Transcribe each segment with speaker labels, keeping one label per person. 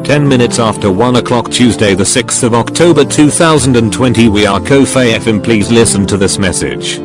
Speaker 1: 10 minutes after 1 o'clock Tuesday the 6th of October 2020 we are Kofe FM. Please listen to this message.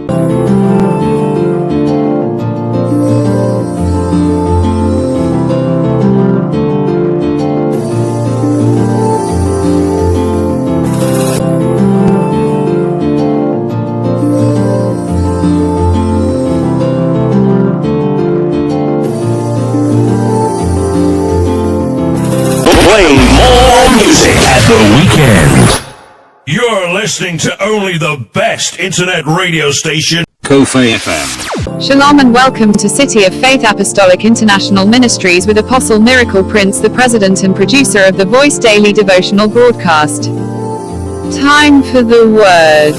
Speaker 2: You're listening to only the best internet radio station,
Speaker 1: Kofe FM.
Speaker 3: Shalom and welcome to City of Faith Apostolic International Ministries with Apostle Miracle Prince, the president and producer of the Voice Daily Devotional Broadcast. Time for the Word.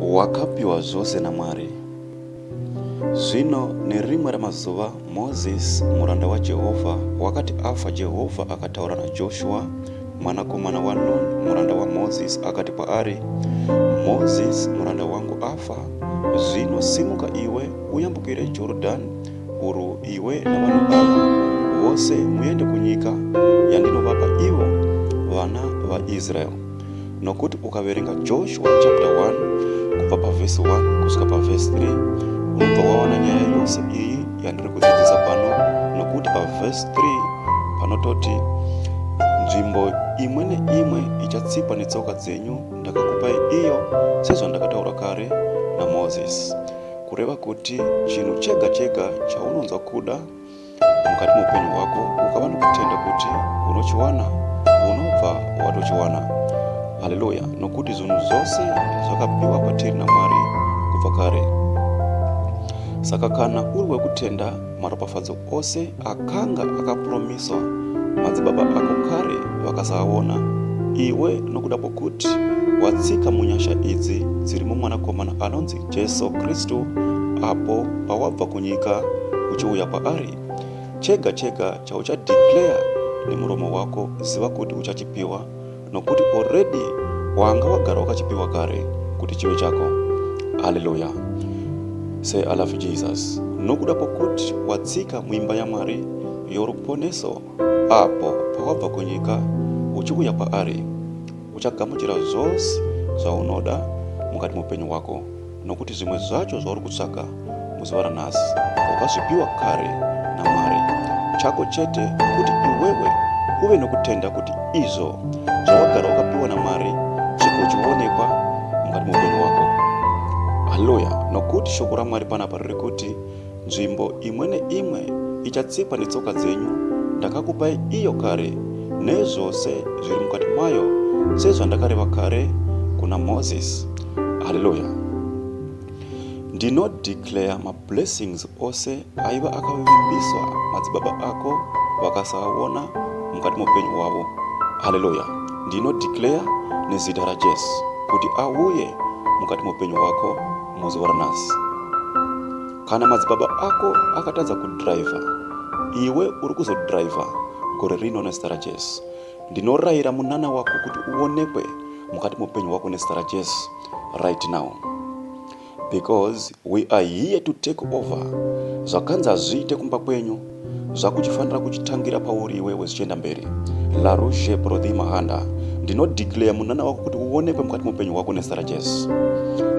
Speaker 4: Wakapiwa zose na Mwari. Zvino nerimwe ramazuva Moses muranda waJehovha wakati afa, Jehovha akataura naJoshua mwanakomana wa Nun muranda wa Moses akati paari, Moses muranda wangu afa, zvino simuka iwe uyambukire Jordan uru iwe na vanhu ava vose muende kunyika yandinovapa ivo vana vaIsrael. Nokuti ukaverenga Joshua chapter 1 kubva pavhesi 1 kusvika pavhesi 3 unobva waona nyaya yose iyi yandiri kudzidzisa pano. Nokuti pavhesi 3 panototi nzvimbo imwe neimwe ichatsikwa netsoka dzenyu ndakakupai iyo sezvandakataura kare naMozisi. Kureva kuti chinhu chega chega chaunonzwa kuda mukati muupenyu hwako ukava nokutenda kuti unochiwana, unobva watochiwana. Haleluya. Nokuti zvinhu zvose zvakapiwa kwatiri naMwari kubva kare. Saka kana uri wekutenda, maropafadzo ose akanga akapromiswa madzibaba ako kare vakasaona, iwe nokuda pokuti watsika munyasha idzi dziri mumwanakomana anonzi Jesu Kristu, apo pawabva kunyika uchiuya paari, chega chega chauchadeclare nemuromo wako ziva kuti uchachipiwa, nokuti already wanga wagara wakachipiwa kare kuti chive chako. Haleluya. Say I love Jesus. Nokuda pokuti watsika muimba yaMwari yoruponeso, apo pawabva kunyika uchiuya paari uchagamuchira zvose zvaunoda mukati muupenyu hwako, nokuti zvimwe zvacho zvauri kutsvaka muzuva ranhasi wakazvipiwa kare naMwari. Chako chete kuti iwewe uve nokutenda kuti izvo zvawagara wakapiwa naMwari chikochionekwa mukati muupenyu hwako. Haleluya. Nokuti shoko raMwari panapa riri kuti nzvimbo imwe neimwe ichatsikwa netsoka dzenyu ndakakupai iyo kare, nezvose zviri mukati mayo sezvandakareva kare kuna Moses. Haleluya. Ndinodeclare mablessings ose aiva akavimbiswa madzibaba ako vakasaona mukati muupenyu hwavo. Haleluya. Ndinodeclare nezita raJesu kuti auye mukati muupenyu hwako muzuva ranhasi. Kana madzibaba ako akatadza kudhiraivha, iwe uri kuzodhiraivha gore rino nezita raJesu. Ndinorayira munana wako kuti uonekwe mukati muupenyu hwako nezita raJesu right now, because we are here to take over. Zvakanzi hazviite kumba kwenyu zvakuchifanira kuchitangira pauri iwewe zvichienda mberi. Laruje prodhi mahanda. Ndinodeclare munana wako kuti uonekwe mukati muupenyu hwako nezita raJesu.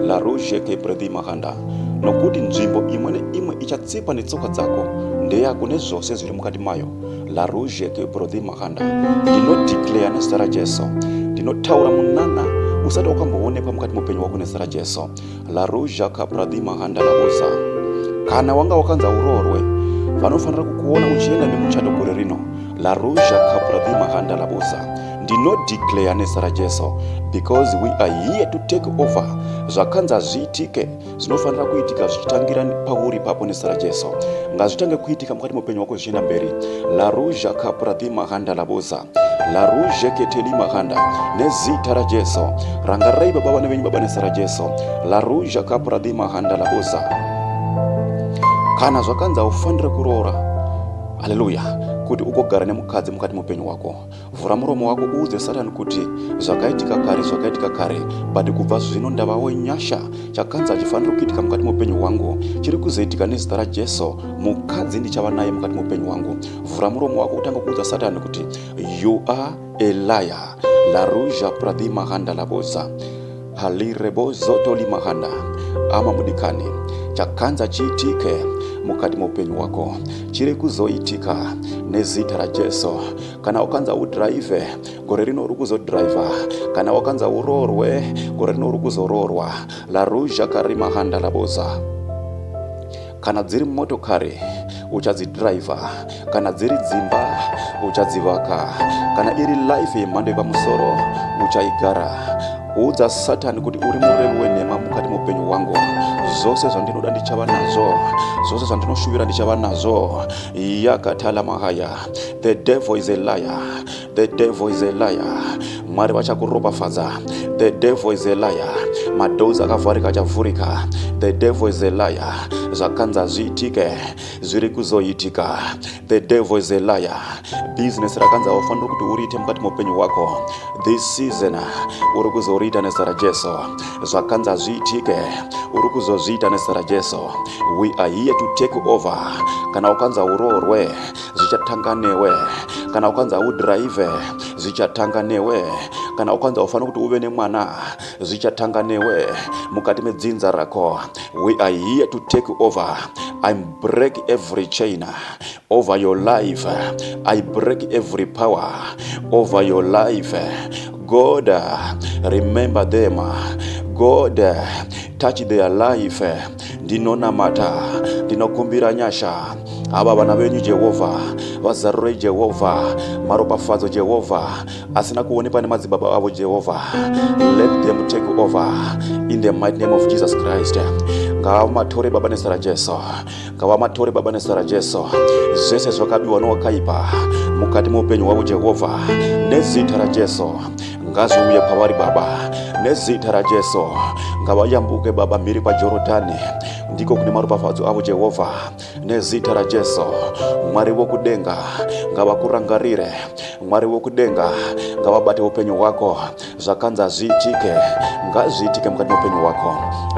Speaker 4: Laruje ke prodhi mahanda. Nokuti nzvimbo imwe neimwe ichatsikwa netsoka dzako ndeyako nezvose zviri mukati mayo. Laruje ke prodhi mahanda. Ndinodeclare nezita raJesu. Ndinotaura munana usati wakamboonekwa mukati muupenyu hwako nezita raJesu. Laruje ka prodhi mahanda labusa. Kana wanga wakanza urorwe, vanofanira kukuona uchienda nemuchato gore rino. Laruje ka prodhi mahanda labusa. Ndinodeclare nezita raJesu, because we are here to take over. Zvakanzi zviitike zvinofanira kuitika zvichitangira pauri papo nezita raJesu. Ngazvitange kuitika mukati muupenyu hwako zvichienda mberi. Laruje ka prodhi mahanda labusa. Laruje keteli mahanda nezita raJesu. Rangarai baba vana venyu baba nezita raJesu. Laruje ka prodhi mahanda labusa. Kana zvakanzi ufanire kuroora, haleluya, kuti ukogara nemukadzi mukati mupenyu wako. Vhura muromo wako uudze Satani kuti zvakaitika kare, but kubva zvino ndavawo nyasha chakanza chifanira kuitika mukati mupenyu wangu chiri kuzoitika nezita raJesu. Mukadzi ndichava naye mukati mupenyu wangu. Vhura muromo wako utanga kuudza Satani kuti you are a liar. La ruja pradi mahanda laboza halirebo zotoli mahanda. Ama mudikani chakanza chiitike mukati mupenyu wako chiri kuzoitika nezita raJesu. Kana ukanza udrive gore rino uri kuzodriva, kana ukanza urorwe gore rino uri kuzororwa. La ruja karimahanda laboza. Kana dziri motokari uchadzidriva, kana dziri dzimba uchadzivaka, kana iri life yemhando yepamusoro uchaigara. Udza Satani kuti uri mureri wenhema mukati mupenyu wangu. Zvose zvandinoda ndichava nazvo, zvose zvandinoshuvira ndichava nazvo. Yakatala mahaya. The devil is a liar. The devil is a liar. Mwari vachakuropafadza. The devil is a liar. Madozi akavharika achavhurika. The devil is a liar. Zvakanza zviitike zviri kuzoitika. The devil is a liar. Business rakanza wafanira kuti uriite mukati mupenyu wako. This season uri kuzoriita nezita raJesu. Zvakanza zviitike uri kuzozviita nezita raJesu. We are here to take over. Kana ukanza urorwe zvichatanga newe. Kana ukanza udrive zvichatanga newe. Kana ukanza ufanira kuti uve nemwana zvichatanga newe mukati medzinza rako. We are here to take over. I break every chain over your life. I break every power over your life. God, remember them. God, touch their life. Ndinona mata, ndinokumbira nyasha. Aba vana venyu Jehova, vazarure Jehova, maropafadzo Jehova, asina kuonekwa nemadzibaba avo Jehova. Let them take over in the mighty name of Jesus Christ. Ngavamatore baba nezita raJesu. Ngavamatore baba nezita raJesu. Zvese zvakabiwa nowakaipa mukati mupenyu wavo Jehova, nezita raJesu ngazviuye pavari baba. Nezita raJesu ngavayambuke baba mhiri kwaJorodhani, ndiko kune maropafadzo avo Jehova. Nezita raJesu Mwari wokudenga ngavakurangarire. Mwari wokudenga ngavabate upenyu wako. Zvakanza zviitike ngazviitike mukati mupenyu wako.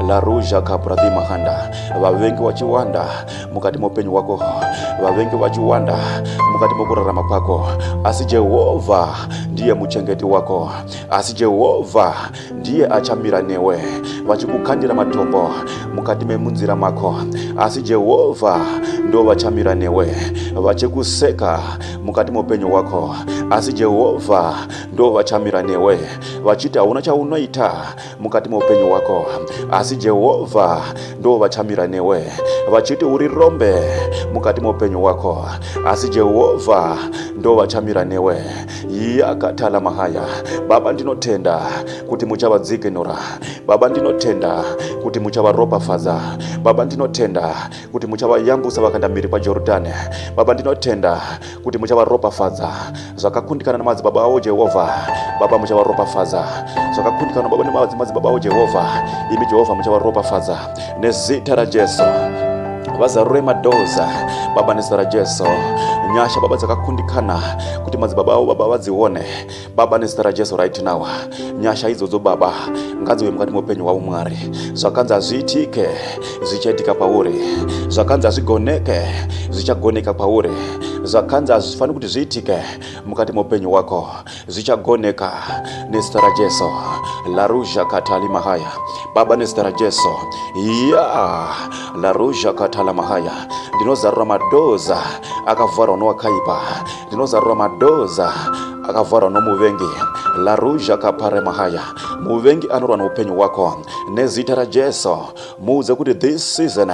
Speaker 4: La ruja kapradhi mahanda. Vavengi vachiwanda mukati mupenyu wako. Vavengi vachiwanda mukati mukurarama kwako. Asi Jehova ndiye muchengeti wako. Asi Jehova ndiye achamira newe. Vachikukandira matombo mukati memunzira mako. Asi Jehova ndo vachamira newe. Vachikuseka mukati mupenyu wako. Asi Jehova ndo vachamira newe. Vachita hauna chaunoita mukati mupenyu wako. Asi Jehova ndo vachamira newe. Vachiti uri rombe mukati mupenyu wako. Asi Jehova ndo vachamira newe. Yakatala mahaya. Baba ndinotenda kuti muchavadzikinura. Baba ndinotenda kuti muchavaropafadza. Baba ndinotenda kuti muchavayambusa vakanda mhiri kwaJorodhani. Baba ndinotenda kuti muchavaropafadza zvakakundikana namadzibaba avo Jehova. Baba muchavaropafadza zvakakundikana baba namadzibaba avo Jehova. Imi Jehova muchavaropafadza nezita raJesu. Vazarure madoza baba nezita raJesu. Nyasha baba dzakakundikana kuti madzibaba avo baba vadzione baba nezita raJesu right now. Nyasha idzodzo baba ngadziwe mukati mupenyu wavo Mwari. Zvakanza zviitike zvichaitika pauri. Zvakanza zvigoneke zvichagoneka pauri. Zvakanza hazvifaniri kuti zviitike mukati mupenyu wako. Zvichagoneka nezita raJesu. La ruja katali mahaya. Baba nezita raJesu. La ruja katala mahaya. Ndinozarura madoza akavharwa nowakaipa. Ndinozarura madoza akavharwa nomuvengi. La ruja kapare mahaya. Muvengi anorwa noupenyu wako. Nezita raJesu muudze kuti this season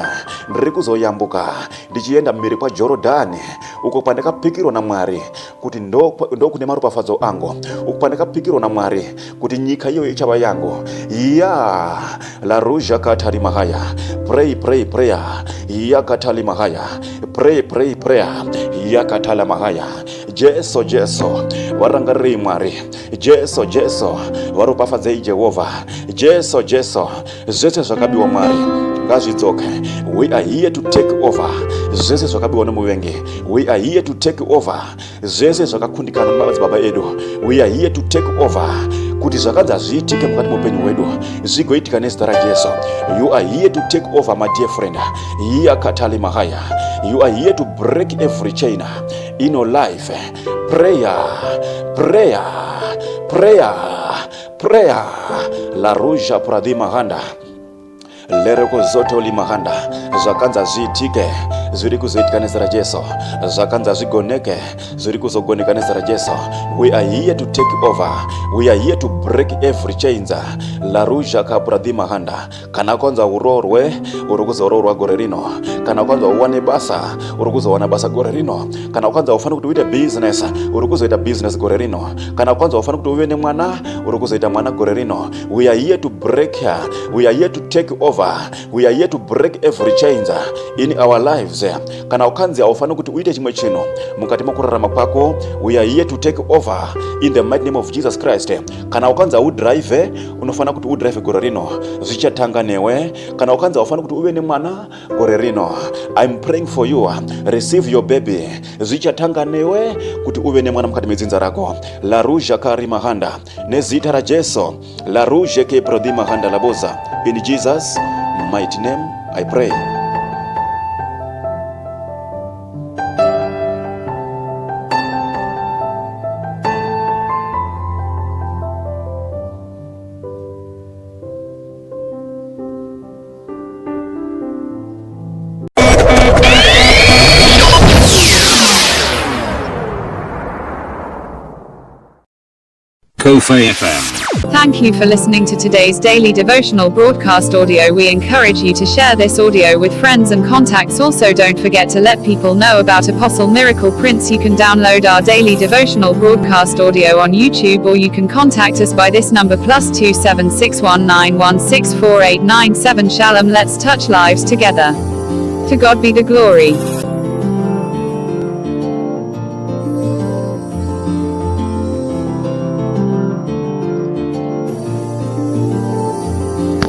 Speaker 4: ndiri kuzoyambuka ndichienda mhiri kwaJorodhani, uko pandakapikirwa naMwari kuti ndo kune maropafadzo angu. Uko pandakapikirwa naMwari kuti nyika iyo ichava yangu. La ruja katali mahaya. Prayer. Yakatali mahaya. Prayer. Yakatala mahaya. Jesu varangarire Mwari. Jesu varopafadzei Jehova. Jesu zvese zvakabiwa Mwari ngazvidzoke. We are here to take over zvese zvakabiwa nemuvengi. We are here to take over zvese zvakakundikana namadzibaba edu. We are here to take over kuti zvakanzi zviitike mukati muupenyu hwedu zvigoitika nezita raJesu. You are here to take over, my dear friend. Here Katali Mahaya. You are here to break every chain in your life. Prayer, prayer, prayer, prayer. La Ruja Pradima Handa. Lereko zote ulimahanda zvakanza zviitike zviri kuzoitika nezita raJesu. Zvakanza zvigoneke zviri kuzogoneka nezita raJesu. We are here to take over. We are here to break every chains. La Ruja Kapradima Handa. Kana kwanza urorwe uri kuzororwa gore rino. Kana kwanza uwane basa uri kuzowana basa gore rino. Kana kwanza ufana kuti uite business uri kuzoita business gore rino. Kana kwanza ufana kuti uve nemwana uri kuzoita mwana gore rino. We are here to break here. We are here to take over. We are here to break every chains in our lives. Kana ukanzi aufana kuti uite chimwe chino mukati mokurarama kwako. We are here to take over in the mighty name of Jesus Christ. Kana ukanzi udrive unofana kuti udrive gore rino zvichatanga newe. Kana ukanzi aufana kuti uve nemwana gore rino, I'm praying for you. Receive your baby. Zvichatanga newe kuti uve nemwana mukati medzinza rako. La Ruja Karima Handa nezita raJesu. La Ruja ke Prodima Handa laboza. In Jesus' mighty name I pray.
Speaker 1: Ko-Fi FM.
Speaker 3: Thank you for listening to today's daily devotional broadcast audio. We encourage you to share this audio with friends and contacts. Also, don't forget to let people know about Apostle Miracle Prince. You can download our daily devotional broadcast audio on YouTube, or you can contact us by this number +27619164897. Shalom. Let's touch lives together. To God be the glory.